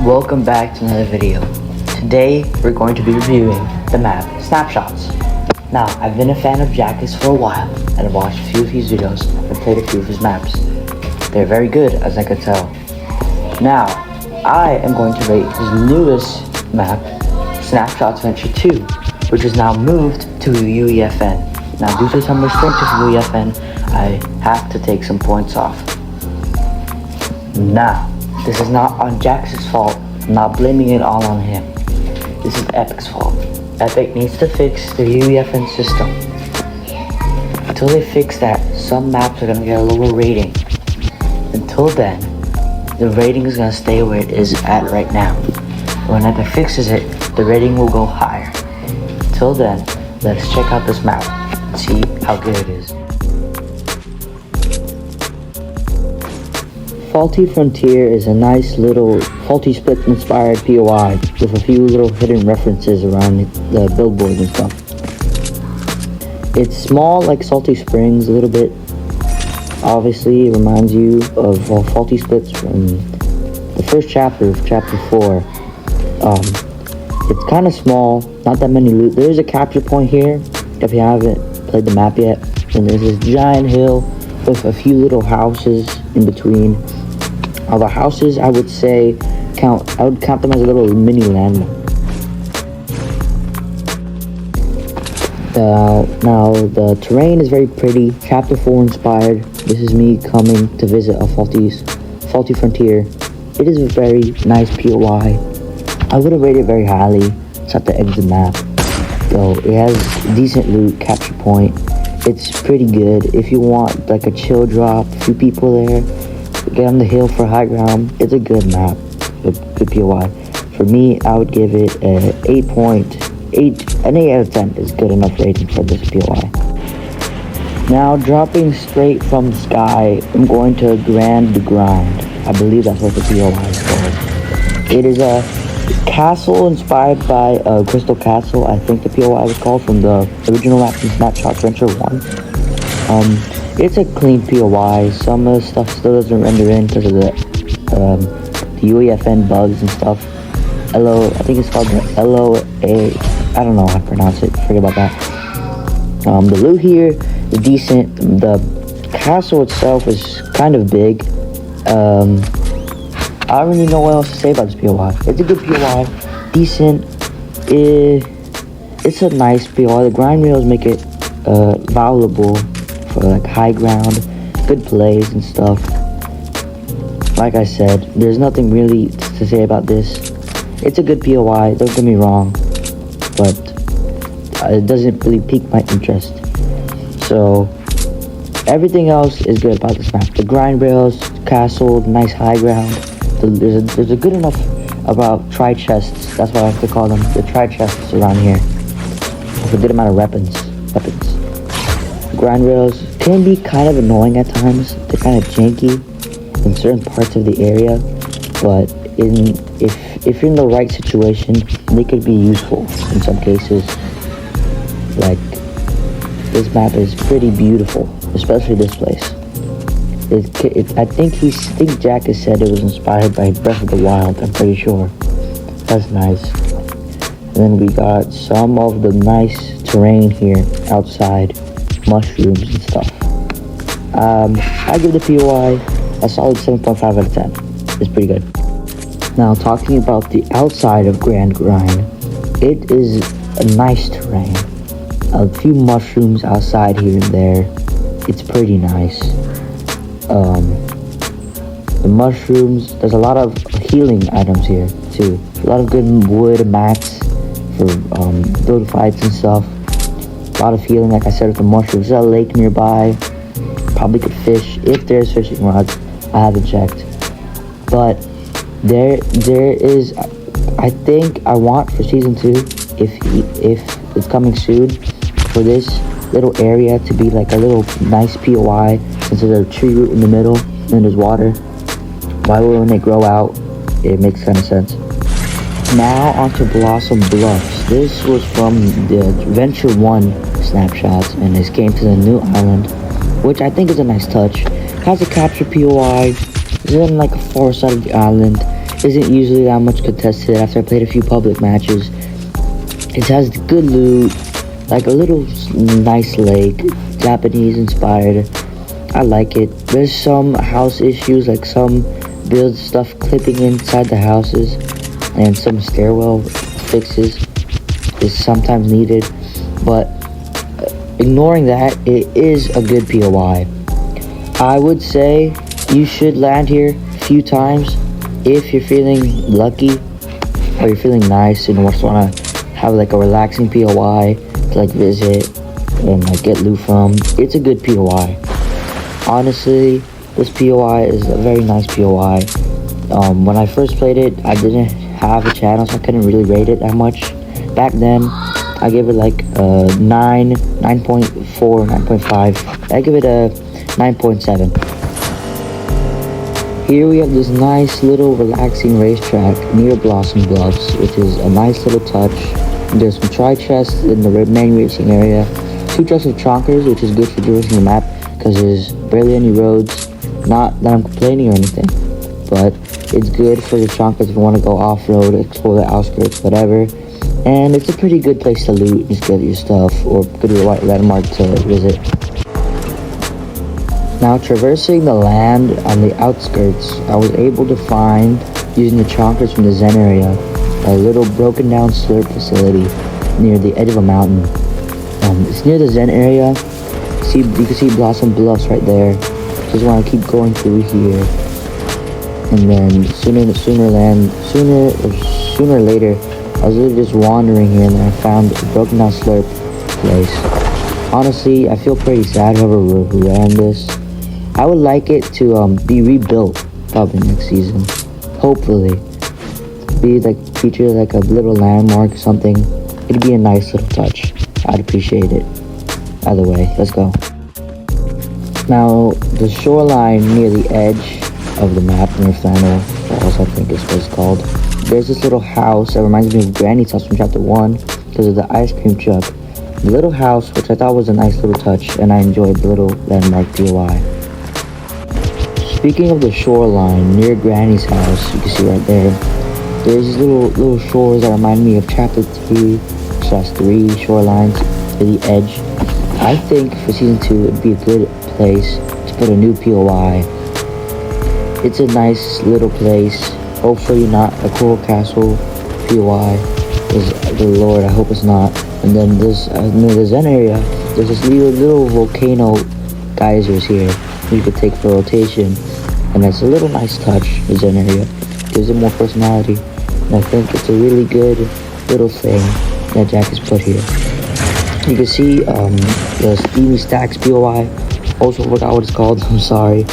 Welcome back to another video. Today we're going to be reviewing the map Snapshots. Now, I've been a fan of Jakus for a while and I've watched a few of his videos and played a few of his maps. They're very good, as I could tell. Now, I am going to rate his newest map, Snapshots Venture 2, which is now moved to UEFN. Now, due to some restrictions of UEFN, I have to take some points off. Now, this is not on Jakus' fault. I'm not blaming it all on him. This is Epic's fault. Epic needs to fix the UEFN system. Until they fix that, some maps are gonna get a lower rating. Until then, the rating is gonna stay where it is at right now. When Epic fixes it, the rating will go higher. Until then, let's check out this map and see how good it is. Faulty Frontier is a nice little Faulty Split inspired POI with a few little hidden references around the billboards and stuff. It's small like Salty Springs a little bit. Obviously, it reminds you of Faulty Splits from the first chapter of chapter 4. It's kind of small, not that many loot. There's a capture point here if you haven't played the map yet. And there's this giant hill with a few little houses in between. All the houses, I would count them as a little mini landmark. Now the terrain is very pretty, chapter 4 inspired. This is me coming to visit a Faulty Frontier. It is a very nice POI. I would have rated it very highly. It's at the edge of the map. So it has decent loot, capture point. It's pretty good. If you want like a chill drop, a few people there, get on the hill for high ground. It's a good map, good POI. For me, I would give it an 8.8. An 8 out of 10 is good enough rating for this POI. Now, dropping straight from the sky, I'm going to Grand Grind. I believe that's what the POI is called. It is a castle inspired by Crystal Castle. I think the POI was called from the original map in Snapshots Venture 1. It's a clean POI. Some of the stuff still doesn't render in because of the UEFN bugs and stuff. I think it's called LOA. I don't know how to pronounce it. Forget about that. The loot here is decent. The castle itself is kind of big. I don't really know what else to say about this POI. It's a good POI. Decent. It's a nice POI. The grind rails make it valuable for like high ground, good plays and stuff. Like I said, there's nothing really to say about this. It's a good POI, don't get me wrong, but it doesn't really pique my interest. So everything else is good about this map. The grind rails, castle, nice high ground. There's a good enough about tri-chests, that's what I have to call them, the tri-chests around here, with a good amount of weapons. Grind rails can be kind of annoying at times. They're kind of janky in certain parts of the area, but if you're in the right situation, they could be useful in some cases. Like, this map is pretty beautiful, especially this place. I think Jakus said it was inspired by Breath of the Wild, I'm pretty sure. That's nice. And then we got some of the nice terrain here outside. Mushrooms and stuff. I give the POI a solid 7.5 out of 10. It's pretty good. Now, talking about the outside of Grand Grind, it is a nice terrain. A few mushrooms outside here and there. It's pretty nice. The mushrooms, there's a lot of healing items here too. A lot of good wood and mats for build fights and stuff. A lot of healing, like I said, with the mushrooms. There's a lake nearby. Probably could fish if there's fishing rods. I haven't checked, but there is. I think I want for season 2, if it's coming soon, for this little area to be like a little nice POI, since there's a tree root in the middle and there's water. Why would when they grow out? It makes kind of sense. Now onto Blossom Bluffs. This was from the Venture 1 Snapshots, and this came to the new island, which I think is a nice touch. Has a capture POI. It's in like a far side of the island. isn't usually that much contested after I played a few public matches. It has good loot, like a little nice lake, Japanese inspired. I like it. There's some house issues, like some build stuff clipping inside the houses, and some stairwell fixes is sometimes needed, but ignoring that, it is a good POI. I would say you should land here a few times if you're feeling lucky or you're feeling nice and just want to have like a relaxing POI to like visit and like get loot from. It's a good POI. Honestly, this POI is a very nice POI. When I first played it, I didn't have a channel, so I couldn't really rate it that much. Back then, I gave it like a 9.4, 9.5. I give it a 9.7. Here we have this nice little relaxing racetrack near Blossom Bluffs, which is a nice little touch. There's some tri-chests in the main racing area, 2 trucks of chonkers, which is good for traversing the map because there's barely any roads. Not that I'm complaining or anything, but it's good for the chonkers if you want to go off-road, explore the outskirts, whatever. And it's a pretty good place to loot, just get your stuff, or good landmark to visit. Now, traversing the land on the outskirts, I was able to find, using the chonkers from the Zen area, a little broken down slurp facility near the edge of a mountain. It's near the Zen area. You can see Blossom Bluffs right there. Just want to keep going through here, and then sooner or later, I was literally just wandering here, and then I found a broken down slurp place. Honestly, I feel pretty sad whoever ran this. I would like it to be rebuilt probably next season. Hopefully, be like feature like a little landmark or something. It'd be a nice little touch. I'd appreciate it. Either way, let's go. Now, the shoreline near the edge of the map, near Flannel Falls, I think is what it's called. There's this little house that reminds me of Granny's house from Chapter 1 because of the ice cream truck. The little house, which I thought was a nice little touch, and I enjoyed the little landmark POI. Speaking of the shoreline, near Granny's house, you can see right there, there's these little shores that remind me of Chapter 2/3 shorelines to the edge. I think for Season 2, it'd be a good place to put a new POI. It's a nice little place. Hopefully not a Coral Castle POI. Good Lord, I hope it's not. And then this, near the Zen area, there's this little volcano geysers here you could take for rotation. And that's a little nice touch, the Zen area. Gives it more personality. And I think it's a really good little thing that Jakus put here. You can see the Steamy Stacks POI. Also forgot what it's called, I'm sorry.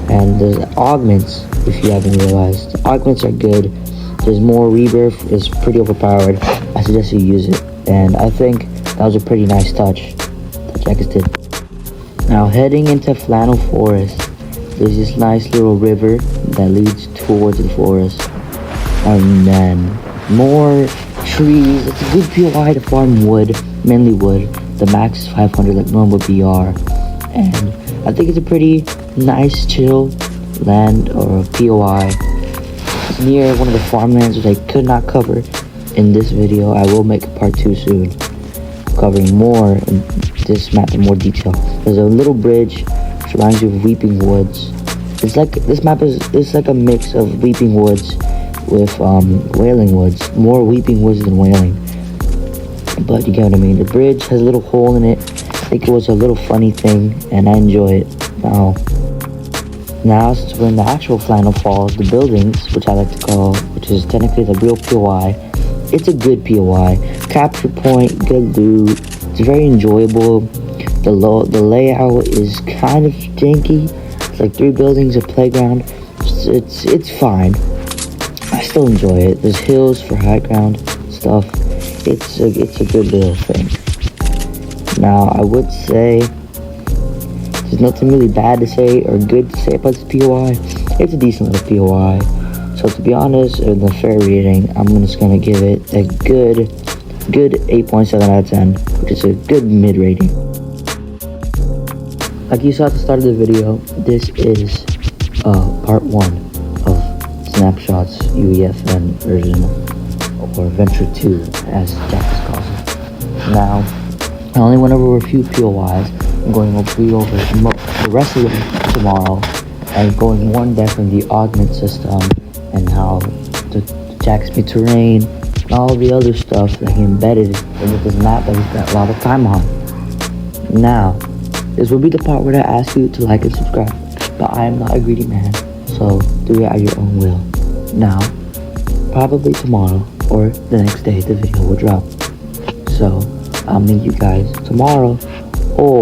And there's augments, if you haven't realized. The augments are good. There's more rebirth, it's pretty overpowered. I suggest you use it. And I think that was a pretty nice touch that Jakus did. Now heading into Flannel Forest, there's this nice little river that leads towards the forest. And then more trees. It's a good POI to farm wood, mainly wood. The max is 500 like normal BR. And I think it's a pretty nice chill land or POI. It's near one of the farmlands which I could not cover in this video. I will make a part 2 soon, covering more in this map in more detail. There's a little bridge which reminds you of Weeping Woods. It's like this map is like a mix of Weeping Woods with Wailing Woods. More Weeping Woods than Wailing, but you get what I mean. The bridge has a little hole in it. I think it was a little funny thing, and I enjoy it. Now since we're in the actual Flannel Falls, the buildings, which I like to call, which is technically the real POI, it's a good POI. Capture point, good loot. It's very enjoyable. The layout is kind of janky. It's like 3 buildings, a playground. It's fine. I still enjoy it. There's hills for high ground stuff. It's a good little thing. Now I would say there's nothing really bad to say or good to say about this POI. It's a decent little POI. So to be honest, in the fair rating, I'm just gonna give it a good 8.7 out of 10, which is a good mid rating. Like you saw at the start of the video, this is part 1 of Snapshots UEFN version, or Venture 2, as Jakus calls it. Now, I only went over a few POIs. I'm going to be over the rest of them tomorrow, and going more in depth in the augment system and how the Jakus me terrain and all the other stuff that he embedded into this map that we spent a lot of time on. Now, this will be the part where I ask you to like and subscribe, but I am not a greedy man, so do it at your own will. Now, probably tomorrow or the next day the video will drop. So, I'll meet you guys tomorrow, or